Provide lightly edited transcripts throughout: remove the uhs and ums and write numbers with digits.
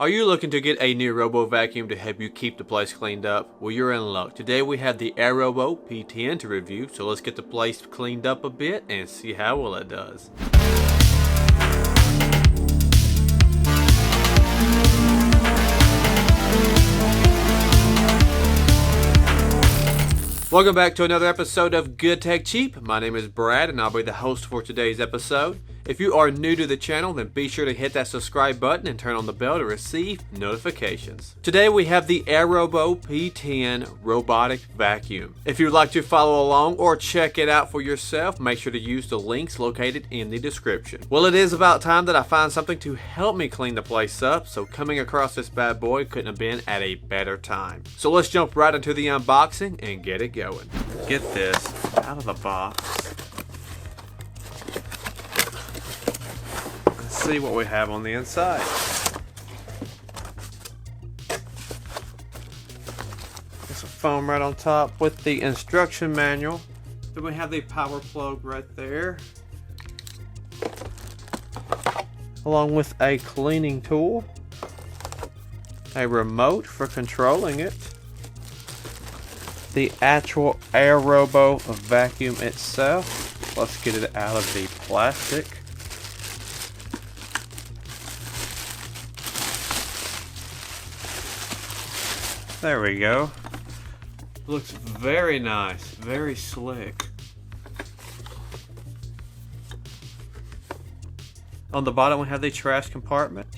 Are you looking to get a new robo vacuum to help you keep the place cleaned up? Well, you're in luck. Today we have the AIRROBO P10 to review, so let's get the place cleaned up a bit and see how well it does. Welcome back to another episode of Good Tech Cheap. My name is Brad and I'll be the host for today's episode. If you are new to the channel, then be sure to hit that subscribe button and turn on the bell to receive notifications. Today we have the AIRROBO P10 robotic vacuum. If you'd like to follow along or check it out for yourself, make sure to use the links located in the description. Well, it is about time that I find something to help me clean the place up, so coming across this bad boy couldn't have been at a better time. So let's jump right into the unboxing and get it going. Get this out of the box. See what we have on the inside. There's a foam right on top with the instruction manual. Then we have the power plug right there, along with a cleaning tool, a remote for controlling it, the actual AIRROBO vacuum itself. Let's get it out of the plastic. There we go. Looks very nice, very slick. On the bottom we have the trash compartment.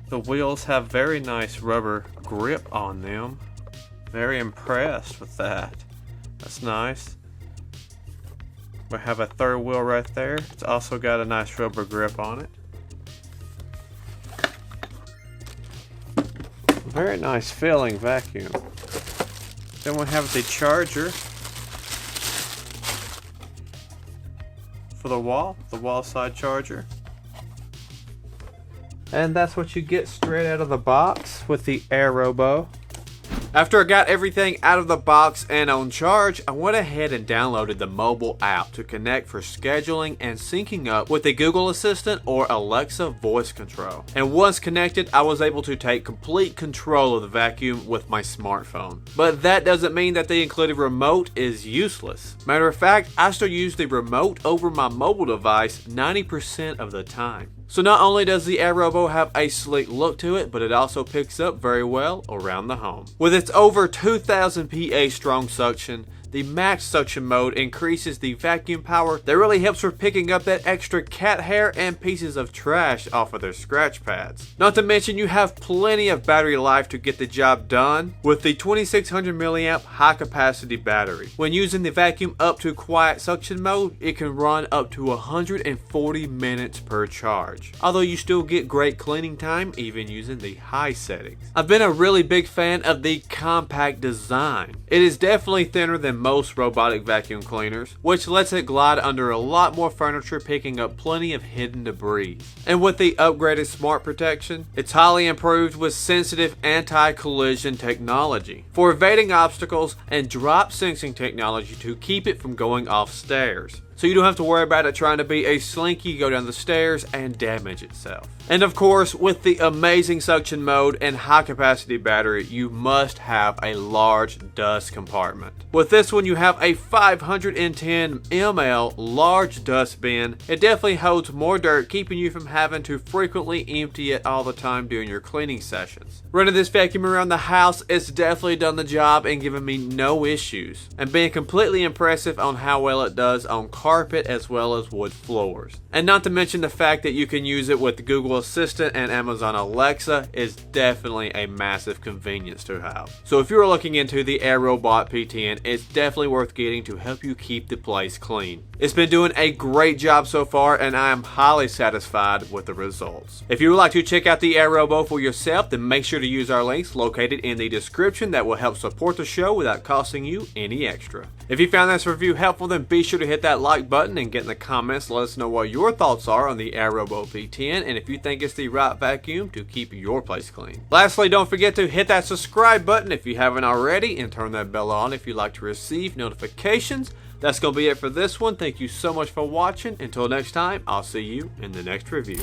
The wheels have very nice rubber grip on them. Very impressed with that. That's nice. We have a third wheel right there. It's also got a nice rubber grip on it. Very nice feeling vacuum. Then we have the charger for the wall side charger. And that's what you get straight out of the box with the AIRROBO. After I got everything out of the box and on charge, I went ahead and downloaded the mobile app to connect for scheduling and syncing up with the Google Assistant or Alexa voice control. And once connected, I was able to take complete control of the vacuum with my smartphone. But that doesn't mean that the included remote is useless. Matter of fact, I still use the remote over my mobile device 90% of the time. So not only does the AIRROBO have a sleek look to it, but it also picks up very well around the home. With its over 2000 PA strong suction, the max suction mode increases the vacuum power that really helps for picking up that extra cat hair and pieces of trash off of their scratch pads. Not to mention you have plenty of battery life to get the job done with the 2600 milliamp high capacity battery. When using the vacuum up to quiet suction mode, it can run up to 140 minutes per charge. Although you still get great cleaning time even using the high settings. I've been a really big fan of the compact design. It is definitely thinner than most robotic vacuum cleaners, which lets it glide under a lot more furniture, picking up plenty of hidden debris. And with the upgraded smart protection, it's highly improved with sensitive anti-collision technology for evading obstacles and drop sensing technology to keep it from going off stairs. So you don't have to worry about it trying to be a slinky, go down the stairs and damage itself. And of course, with the amazing suction mode and high capacity battery, you must have a large dust compartment. With this one, you have a 510 ml large dust bin. It definitely holds more dirt, keeping you from having to frequently empty it all the time during your cleaning sessions. Running this vacuum around the house, it's definitely done the job and given me no issues. And being completely impressive on how well it does on carpet as well as wood floors. And not to mention the fact that you can use it with Google Assistant and Amazon Alexa is definitely a massive convenience to have. So if you're looking into the AIRROBO P10, it's definitely worth getting to help you keep the place clean. It's been doing a great job so far and I am highly satisfied with the results. If you would like to check out the AIRROBO for yourself, then make sure to use our links located in the description that will help support the show without costing you any extra. If you found this review helpful, then be sure to hit that like button and get in the comments. Let us know what your thoughts are on the AIRROBO P10 and if you think it's the right vacuum to keep your place clean. Lastly, don't forget to hit that subscribe button if you haven't already and turn that bell on if you'd like to receive notifications. That's going to be it for this one. Thank you so much for watching. Until next time, I'll see you in the next review.